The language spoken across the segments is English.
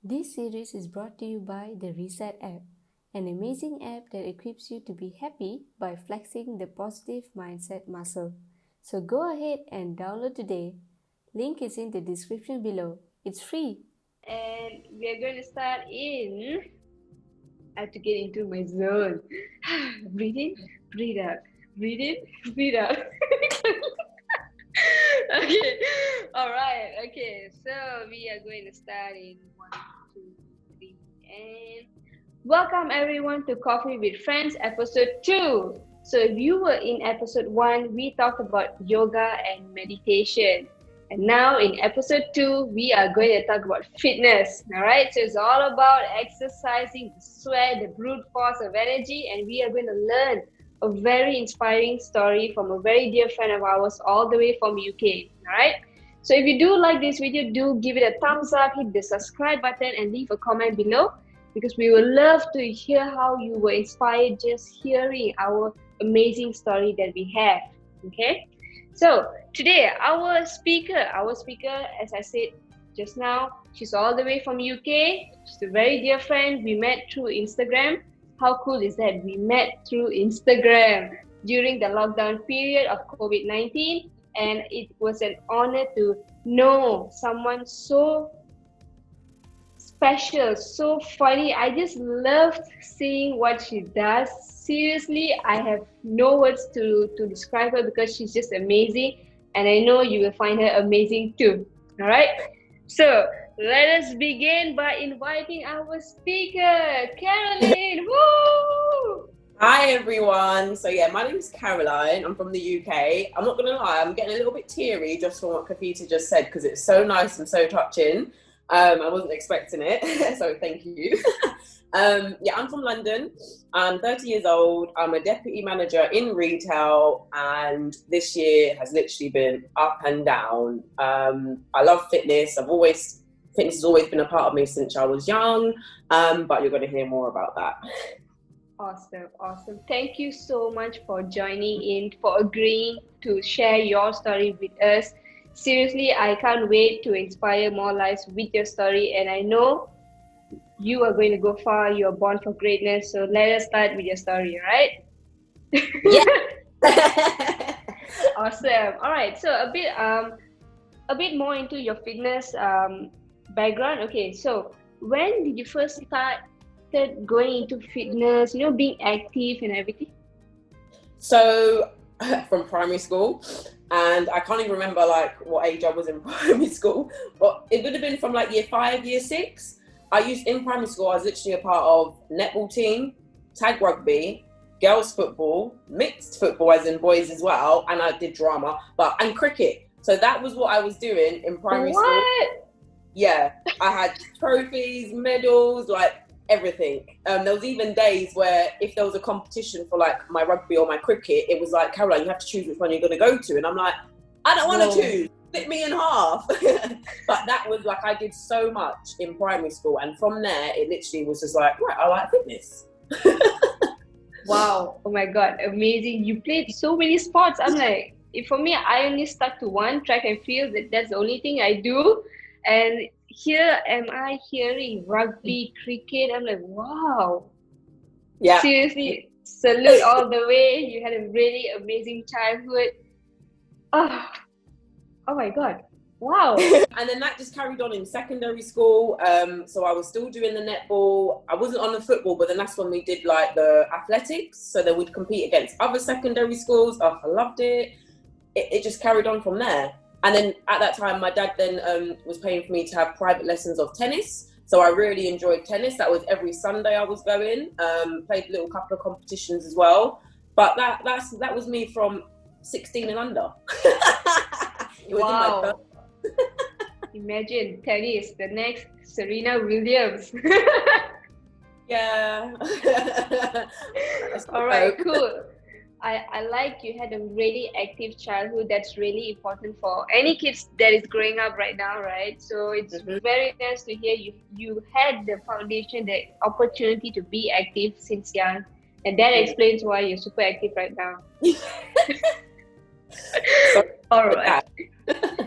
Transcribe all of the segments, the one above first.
This series is brought to you by the Reset app, an amazing app that equips you to be happy by flexing the positive mindset muscle. So go ahead and download today. Link is in the description below. It's free. And we are going to start in. I have to get into my zone. Breathe in, breathe out. Breathe in, breathe out. Okay, all right. Okay, so we are going to start in one, two, three, and welcome everyone to Coffee with Friends episode 2. So, if you were in episode 1, we talked about yoga and meditation. And now in episode 2, we are going to talk about fitness. All right, so it's all about exercising, the sweat, the brute force of energy, and we are going to learn a very inspiring story from a very dear friend of ours all the way from UK. All right. So if you do like this video, do give it a thumbs up, hit the subscribe button, and leave a comment below because we would love to hear how you were inspired just hearing our amazing story that we have. Okay. So today our speaker, as I said just now, she's all the way from UK. She's a very dear friend. We met through Instagram. How cool is that? We met through Instagram during the lockdown period of COVID-19, and it was an honor to know someone so special, so funny. I just loved seeing what she does. Seriously, I have no words to describe her because she's just amazing, and I know you will find her amazing too. All right, so let us begin by inviting our speaker, Caroline. Woo! Hi everyone. So yeah, my name is Caroline. I'm from the UK. I'm not gonna lie, I'm getting a little bit teary just from what Kavita just said because it's so nice and so touching. I wasn't expecting it, so thank you. Yeah, I'm from London. I'm 30 years old. I'm a deputy manager in retail, and this year has literally been up and down. I love fitness. Fitness has always been a part of me since I was young. But you're going to hear more about that. Awesome, awesome. Thank you so much for joining in, for agreeing to share your story with us. Seriously, I can't wait to inspire more lives with your story, and I know you are going to go far. You are born for greatness. So let us start with your story, all right? Yeah. Awesome. All right. So a bit more into your fitness background. Okay. So when did you first started going into fitness? You know, being active and everything. So from primary school, and I can't even remember like what age I was in primary school, but it would have been from like year 5, year 6. In primary school, I was literally a part of netball team, tag rugby, girls football, mixed football as in boys as well, and I did drama, and cricket. So that was what I was doing in primary school. What? Yeah, I had trophies, medals, like everything. There was even days where if there was a competition for like my rugby or my cricket, it was like, Caroline, you have to choose which one you're going to go to. And I'm like, I don't want to choose. Split me in half. But that was like, I did so much in primary school. And from there, it literally was just like, right, I like fitness. Wow. Oh my God. Amazing. You played so many sports. I'm like, for me, I only stuck to one, track and field. That's the only thing I do. And here am I hearing rugby, cricket. I'm like, wow. Yeah. Seriously, salute all the way. You had a really amazing childhood. Oh, oh my God. Wow. And then that just carried on in secondary school. So I was still doing the netball. I wasn't on the football, but then that's when we did like the athletics. So then we'd compete against other secondary schools. Oh, I loved it. It just carried on from there. And then at that time, my dad then was paying for me to have private lessons of tennis. So I really enjoyed tennis. That was every Sunday I was going. Played a little couple of competitions as well. But that was me from 16 and under. It was Wow. in my Imagine tennis, the next Serena Williams. Yeah. All right, cool. I like you had a really active childhood. That's really important for any kids that is growing up right now, right? So it's very nice to hear you had the foundation, the opportunity to be active since young. And that explains why you're super active right now. All right.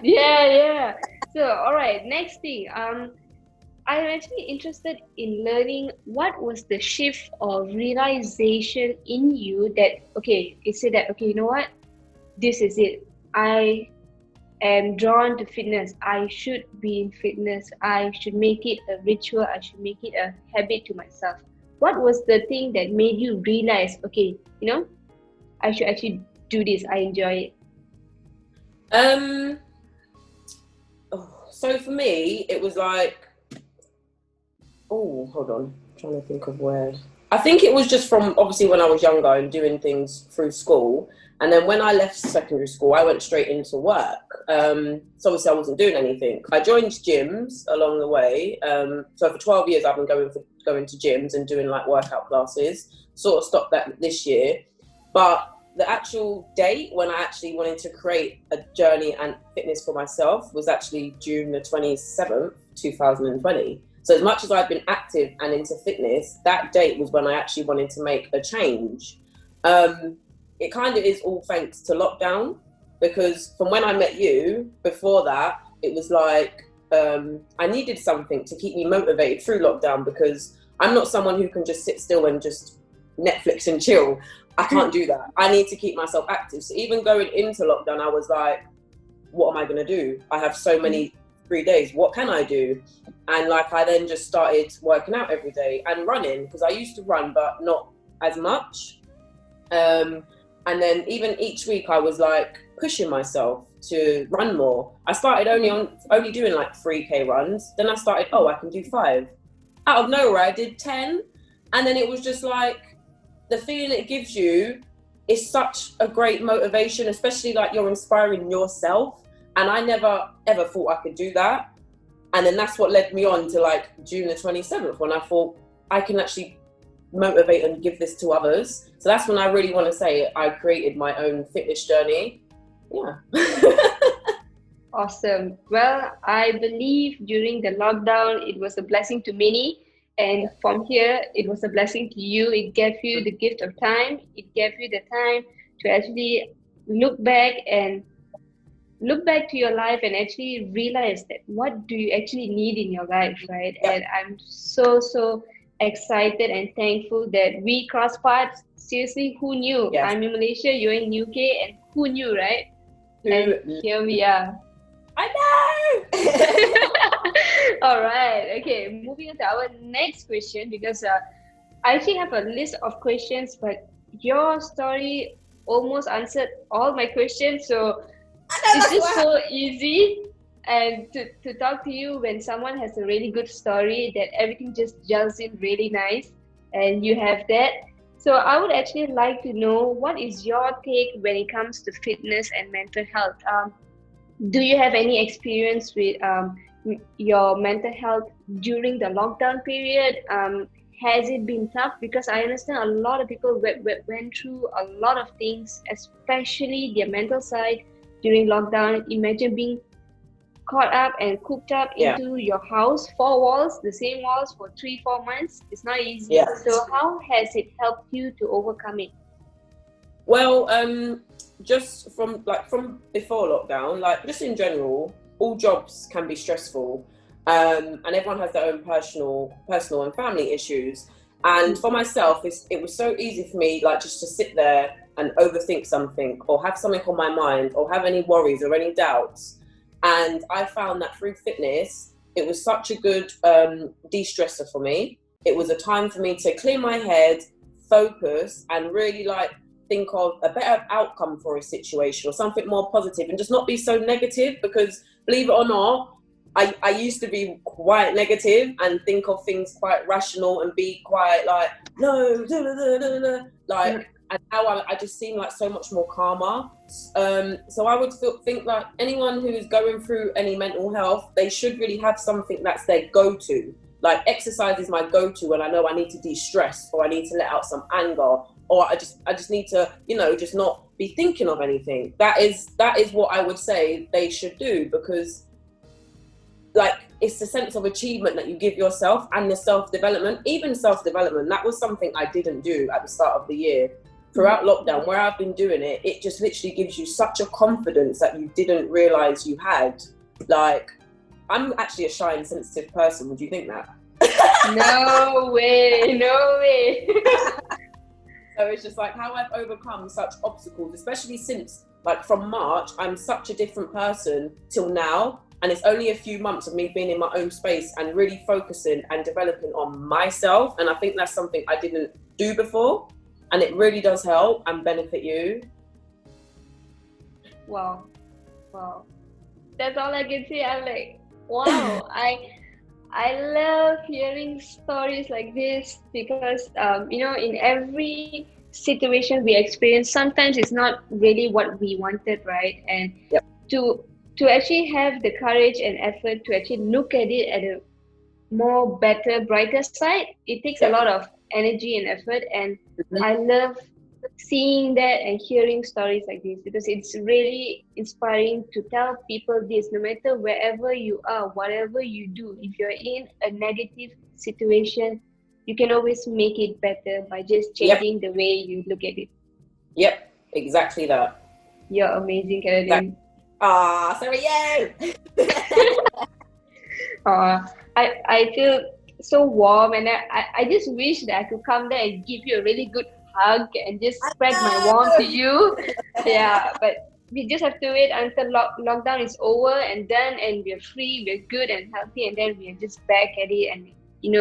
Yeah. So all right, next thing. I'm actually interested in learning what was the shift or realization in you that, okay, it said that, okay, you know what? This is it. I am drawn to fitness. I should be in fitness. I should make it a ritual. I should make it a habit to myself. What was the thing that made you realize, okay, you know, I should actually do this. I enjoy it. So for me, it was like, oh, hold on, I'm trying to think of where. I think it was just from obviously when I was younger and doing things through school. And then when I left secondary school, I went straight into work. So obviously I wasn't doing anything. I joined gyms along the way. So for 12 years, I've been going to gyms and doing like workout classes. Sort of stopped that this year. But the actual date when I actually wanted to create a journey and fitness for myself was actually June the 27th, 2020. So as much as I've been active and into fitness, that date was when I actually wanted to make a change. It kind of is all thanks to lockdown, because from when I met you, before that, it was like I needed something to keep me motivated through lockdown, because I'm not someone who can just sit still and just Netflix and chill. I can't do that. I need to keep myself active. So even going into lockdown, I was like, what am I going to do? I have so many free days. What can I do? And like, I then just started working out every day and running, because I used to run, but not as much. And then even each week I was like pushing myself to run more. I started only doing like 3K runs. Then I started, I can do 5. Out of nowhere, I did 10. And then it was just like, the feeling it gives you is such a great motivation, especially like you're inspiring yourself. And I never ever thought I could do that. And then that's what led me on to like June the 27th, when I thought I can actually motivate and give this to others. So that's when I really want to say I created my own fitness journey. Yeah. Awesome. Well, I believe during the lockdown, it was a blessing to many. And from here, it was a blessing to you. It gave you the gift of time. It gave you the time to actually look back to your life and actually realize that what do you actually need in your life, right? And I'm so excited and thankful that we crossed paths. Seriously, who knew? Yes. I'm in Malaysia, you're in UK, and who knew, right? And here we are. I know. All right. Okay. Moving on to our next question, because I actually have a list of questions, but your story almost answered all my questions. So it's just so easy and to talk to you when someone has a really good story that everything just gels in really nice, and you have that. So I would actually like to know, what is your take when it comes to fitness and mental health? Do you have any experience with your mental health during the lockdown period? Has it been tough? Because I understand a lot of people went through a lot of things, especially their mental side during lockdown. Imagine being caught up and cooped up into your house, 4 walls, the same walls for 3-4 months. It's not easy. Yeah. So how has it helped you to overcome it? Well, just from before lockdown, like just in general, all jobs can be stressful, and everyone has their own personal and family issues. And for myself, it was so easy for me, like just to sit there and overthink something, or have something on my mind, or have any worries or any doubts. And I found that through fitness, it was such a good de-stressor for me. It was a time for me to clear my head, focus, and really like think of a better outcome for a situation, or something more positive, and just not be so negative. Because believe it or not, I used to be quite negative and think of things quite rational and be quite like, no, like, and now I just seem like so much more calmer. So I would think like anyone who is going through any mental health, they should really have something that's their go-to. Like exercise is my go-to when I know I need to de-stress, or I need to let out some anger, or I just need to, just not be thinking of anything. That is what I would say they should do, because like it's the sense of achievement that you give yourself, and the self-development. Even self-development, that was something I didn't do at the start of the year. Throughout lockdown, where I've been doing it, it just literally gives you such a confidence that you didn't realize you had. Like, I'm actually a shy and sensitive person. Would you think that? No way, no way. So it's just like how I've overcome such obstacles, especially since like from March, I'm such a different person till now. And it's only a few months of me being in my own space and really focusing and developing on myself. And I think that's something I didn't do before. And it really does help and benefit you. Wow. Wow. That's all I can say. I'm like, wow. I love hearing stories like this because in every situation we experience, sometimes it's not really what we wanted, right? And Yep. to actually have the courage and effort to actually look at it at a more better, brighter side, it takes a Yep. lot of energy and effort. And Mhm. I love seeing that and hearing stories like this because it's really inspiring to tell people this. No matter wherever you are, whatever you do, if you're in a negative situation, you can always make it better by just changing the way you look at it. Yep, exactly that. You're amazing, Caroline. Sorry, you. I feel so warm, and I just wish that I could come there and give you a really good hug and just spread my warmth to you. Yeah, but we just have to wait until lockdown is over and done, and we're free, we're good and healthy, and then we're just back at it. And you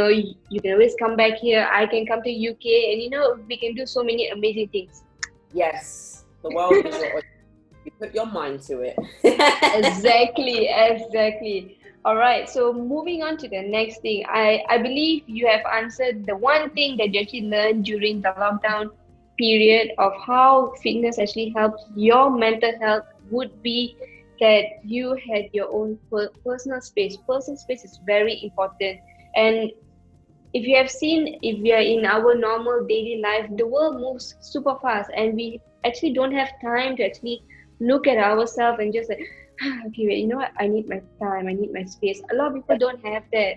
can always come back here. I can come to UK, and we can do so many amazing things. Yes, the world is your oyster. You put your mind to it. Exactly. All right, so moving on to the next thing, I believe you have answered the one thing that you actually learned during the lockdown period of how fitness actually helps your mental health would be that you had your own personal space. Personal space is very important. And if you have seen, if we are in our normal daily life, the world moves super fast and we actually don't have time to actually look at ourselves and just like, okay, wait, you know what? I need my time, I need my space. A lot of people don't have that.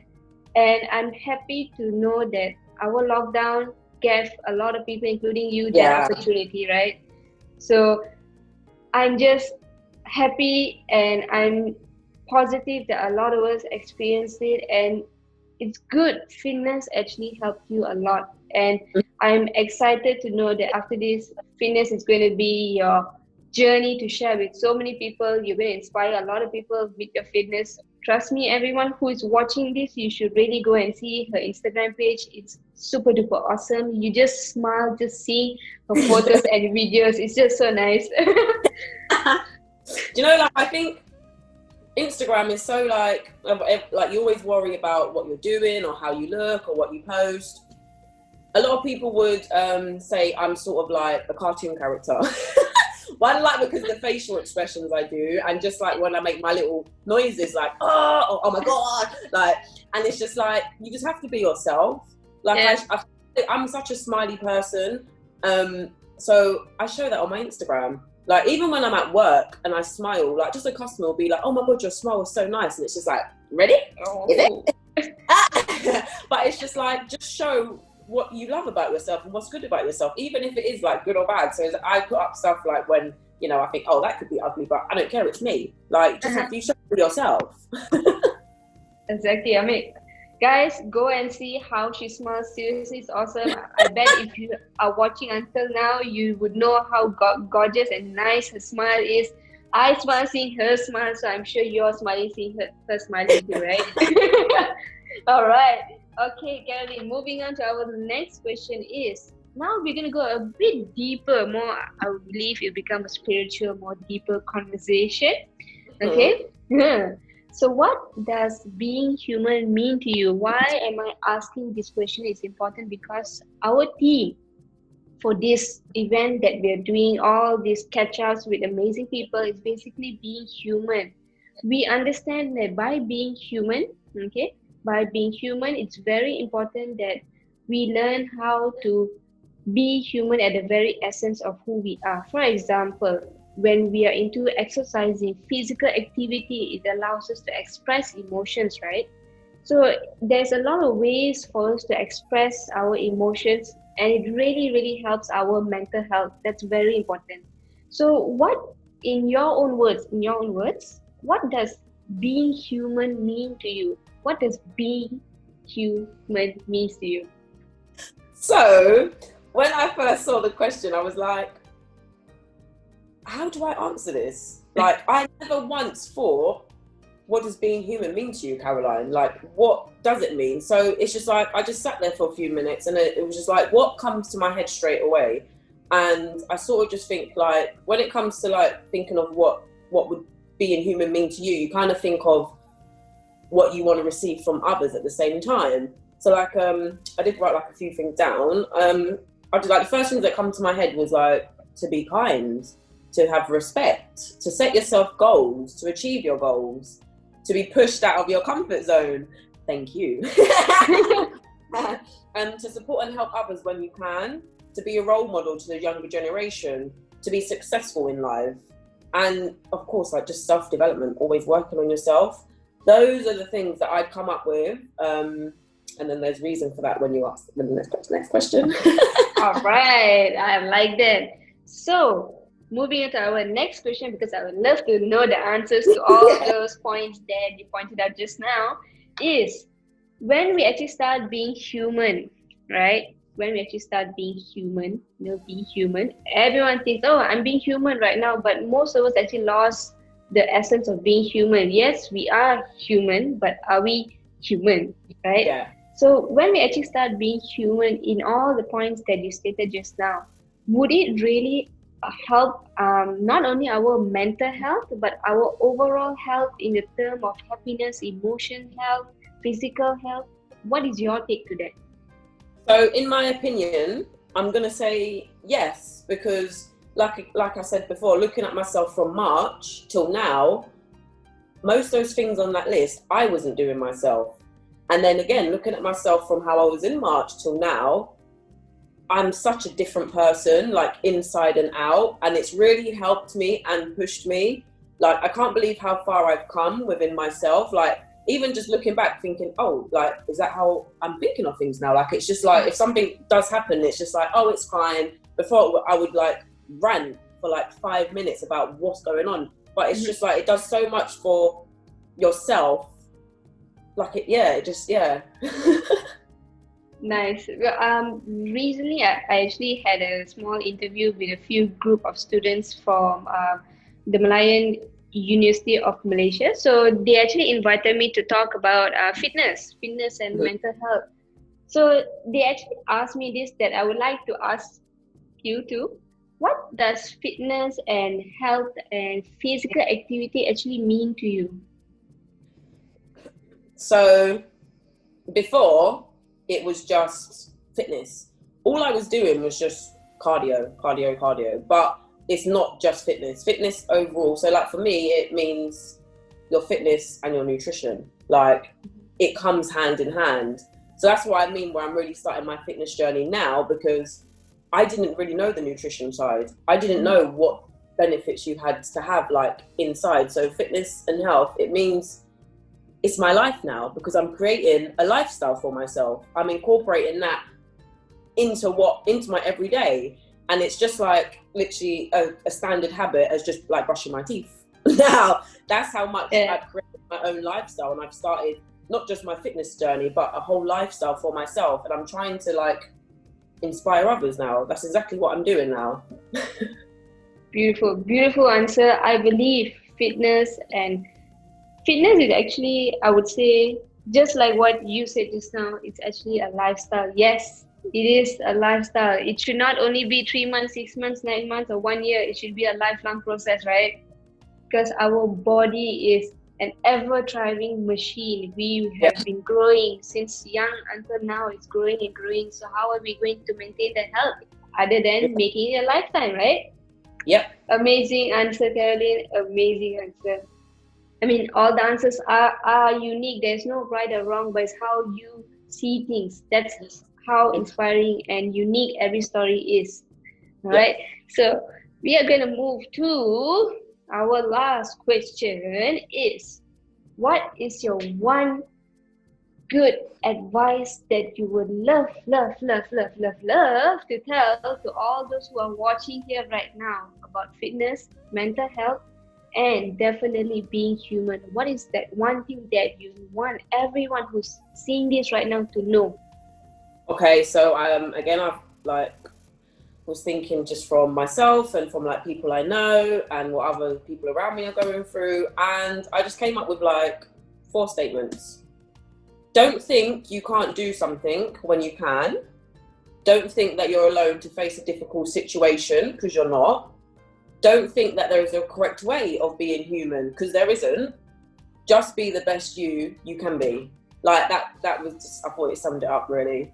And I'm happy to know that our lockdown gave a lot of people, including you, that opportunity, right? So I'm just happy and I'm positive that a lot of us experienced it, and it's good. Fitness actually helped you a lot. And I'm excited to know that after this, fitness is going to be your journey to share with so many people. You're going to inspire a lot of people with your fitness. Trust me, everyone who is watching this, you should really go and see her Instagram page. It's super duper awesome. You just smile just seeing her photos and videos. It's just so nice. Do you know, like, I think Instagram is so like you always worry about what you're doing or how you look or what you post. A lot of people would say I'm sort of like a cartoon character. One, like because of the facial expressions I do, and just like when I make my little noises, like oh my god, like, and it's just like you just have to be yourself. Like Yeah. I'm such a smiley person, so I show that on my Instagram. Like even when I'm at work and I smile, like just a customer will be like, "Oh my god, your smile was so nice," and it's just like, "Ready? Is it?" But it's just like just show what you love about yourself and what's good about yourself, even if it is like good or bad. So I put up stuff like when I think, oh, that could be ugly, but I don't care, it's me. Like just have to show yourself. Exactly. I mean, guys, go and see how she smiles. Seriously, it's awesome. I bet if you are watching until now, you would know how gorgeous and nice her smile is. I smile seeing her smile, so I'm sure you're smiling seeing her smiling too, right? All right. Okay, Caroline, moving on to our next question is, now we're going to go a bit deeper, more, I believe it become a spiritual, more deeper conversation. Okay? So what does being human mean to you? Why am I asking this question? It's important because our theme for this event that we're doing, all these catch-ups with amazing people, is basically being human. We understand that by being human, okay, by being human, it's very important that we learn how to be human at the very essence of who we are. For example, when we are into exercising, physical activity, it allows us to express emotions, right? So there's a lot of ways for us to express our emotions, and it really, really helps our mental health. That's very important. So what, in your own words, what does being human mean to you? What does being human means to you? So, when I first saw the question, I was like, how do I answer this? Like, I never once thought, what does being human mean to you, Caroline? Like, what does it mean? So it's just like, I just sat there for a few minutes and it was just like, what comes to my head straight away? And I sort of just think, like, when it comes to like thinking of what would being human mean to you, you kind of think of what you want to receive from others at the same time. So like, I did write like a few things down. I did, like, the first things that come to my head was like, to be kind, to have respect, to set yourself goals, to achieve your goals, to be pushed out of your comfort zone. Thank you. And to support and help others when you can, to be a role model to the younger generation, to be successful in life. And of course, like, just self-development, always working on yourself. Those are the things that I'd come up with. And then there's reason for that when you ask the next question. All right, I like that. So, moving on to our next question, because I would love to know the answers to all those points that you pointed out just now, is when we actually start being human, right? When we actually start being human, be human, everyone thinks, oh, I'm being human right now, but most of us actually lost the essence of being human. Yes, we are human, but are we human, right? Yeah. So when we actually start being human in all the points that you stated just now, would it really help not only our mental health, but our overall health in the term of happiness, emotion health, physical health? What is your take to that? So in my opinion, I'm going to say yes, because like I said before, looking at myself from March till now, most of those things on that list, I wasn't doing myself. And then again, looking at myself from how I was in March till now, I'm such a different person, like inside and out. And it's really helped me and pushed me. Like, I can't believe how far I've come within myself. Like, even just looking back, thinking, oh, like, is that how I'm thinking of things now? Like, it's just like, if something does happen, it's just like, oh, it's fine. Before, I would like rant for like 5 minutes about what's going on. But it's just like, it does so much for yourself. Like, yeah. Nice. Recently, I actually had a small interview with a few group of students from the Malayan University of Malaysia. So they actually invited me to talk about fitness and mental health. So they actually asked me this, that I would like to ask you too. What does fitness and health and physical activity actually mean to you? So before, it was just fitness. All I was doing was just cardio. But it's not just fitness. Fitness overall. So like, for me, it means your fitness and your nutrition. Like, it comes hand in hand. So that's what I mean where I'm really starting my fitness journey now, because I didn't really know the nutrition side. I didn't know what benefits you had to have like inside. So fitness and health, it means it's my life now, because I'm creating a lifestyle for myself. I'm incorporating that into my everyday. And it's just like literally a standard habit as just like brushing my teeth. Now, that's how much I've created my own lifestyle. And I've started not just my fitness journey, but a whole lifestyle for myself. And I'm trying to like inspire others now. That's exactly what I'm doing now. Beautiful answer. I believe fitness is actually, I would say, just like what you said just now, it's actually a lifestyle. Yes, it is a lifestyle. It should not only be 3 months, 6 months, 9 months, or 1 year. It should be a lifelong process, right? Because our body is an ever-thriving machine. We have been growing since young until now. It's growing and growing. So how are we going to maintain that health other than making it a lifetime, right? Yep. Amazing answer, Caroline. Amazing answer. I mean, all the answers are unique. There's no right or wrong, but it's how you see things. That's how inspiring and unique every story is. All right. So we are going to move to our last question is, what is your one good advice that you would love to tell to all those who are watching here right now about fitness, mental health, and definitely being human. What is that one thing that you want everyone who's seeing this right now to know? Okay, so again, I've like was thinking just from myself and from like people I know and what other people around me are going through, and I just came up with like 4 statements. Don't think you can't do something when you can. Don't think that you're alone to face a difficult situation, because you're not. Don't think that there is a correct way of being human, because there isn't. Just be the best you can be. Like that was just, I thought it summed it up really.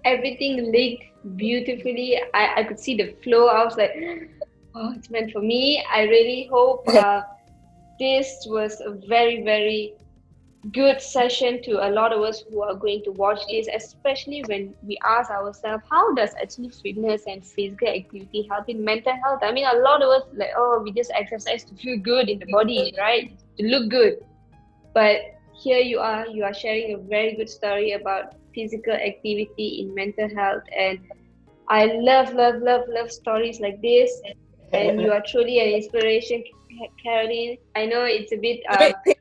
Everything linked beautifully. I could see the flow. I was like, oh, it's meant for me. I really hope this was a very, very good session to a lot of us who are going to watch this, especially when we ask ourselves, how does actually fitness and physical activity help in mental health? I mean, a lot of us like, oh, we just exercise to feel good in the body, right? To look good. But here you are sharing a very good story about physical activity in mental health. And I love stories like this. And you are truly an inspiration, Caroline. I know it's a bit just because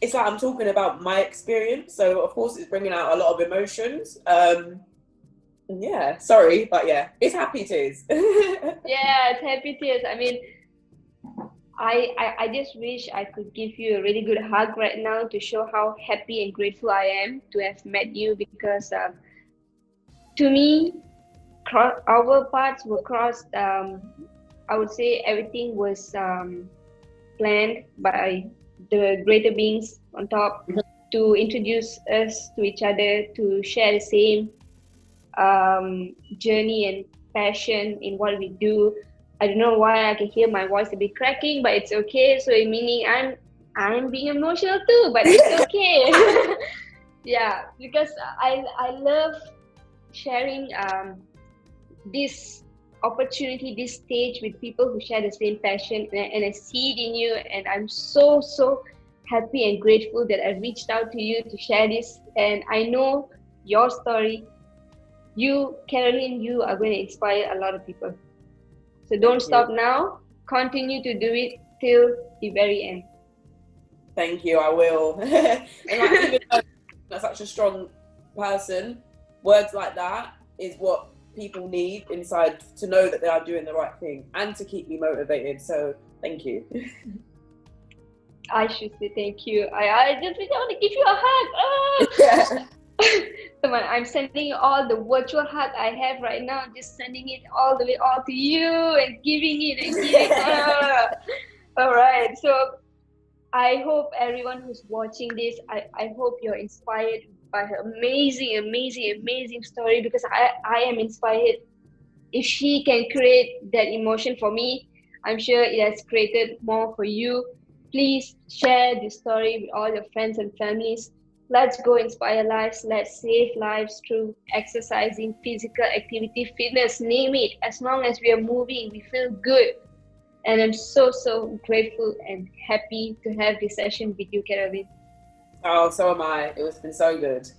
it's like I'm talking about my experience, so of course it's bringing out a lot of emotions. Yeah, sorry, but yeah, it's happy tears. yeah, it's happy tears. I mean, I just wish I could give you a really good hug right now to show how happy and grateful I am to have met you, because to me, our paths were crossed. I would say everything was planned by the greater beings on top to introduce us to each other, to share the same journey and passion in what we do. I don't know why I can hear my voice a bit cracking, but it's okay. So meaning I'm being emotional too, but it's okay. Yeah, because I love sharing this opportunity, this stage with people who share the same passion, and I see it in you, and I'm so happy and grateful that I reached out to you to share this. And I know your story, you, Caroline, you are going to inspire a lot of people. So don't stop now. Continue to do it till the very end. Thank you, I will. And like, even though I'm such a strong person, words like that is what people need inside to know that they are doing the right thing and to keep me motivated. So thank you. I should say thank you. I just really want to give you a hug. Oh. Come on, I'm sending you all the virtual hug I have right now. Just sending it all the way all to you and giving it and giving. All right. So I hope everyone who's watching this, I hope you're inspired by her amazing story, because I am inspired. If she can create that emotion for me, I'm sure it has created more for you. Please share this story with all your friends and families. Let's go inspire lives. Let's save lives through exercising, physical activity, fitness, name it. As long as we are moving, we feel good. And I'm so grateful and happy to have this session with you, Caroline. Oh, so am I. It's been so good.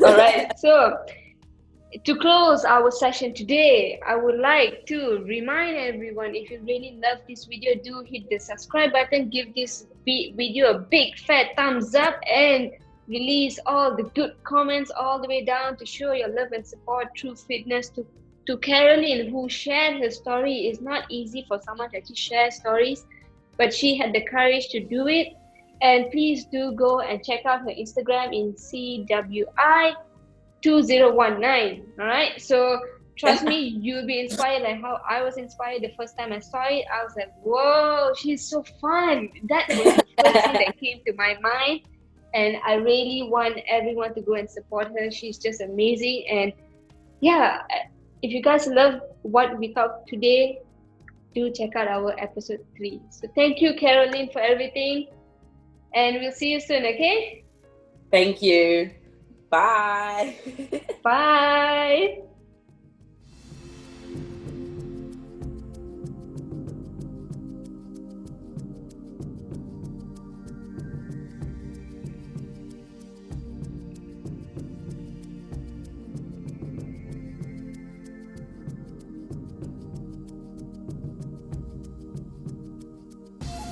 All right. So to close our session today, I would like to remind everyone, if you really love this video, do hit the subscribe button, give this video a big fat thumbs up, and release all the good comments all the way down to show your love and support through fitness to Caroline, who shared her story. It's not easy for someone to actually share stories, but she had the courage to do it. And please do go and check out her Instagram in CWI 2019. All right, so trust me, you'll be inspired like how I was inspired the first time I saw it. I was like, whoa, she's so fun. That was the first thing that came to my mind, and I really want everyone to go and support her. She's just amazing. And yeah, if you guys love what we talked today, do check out our episode 3. So thank you, Caroline, for everything, and we'll see you soon. Okay, Thank you. Bye. bye.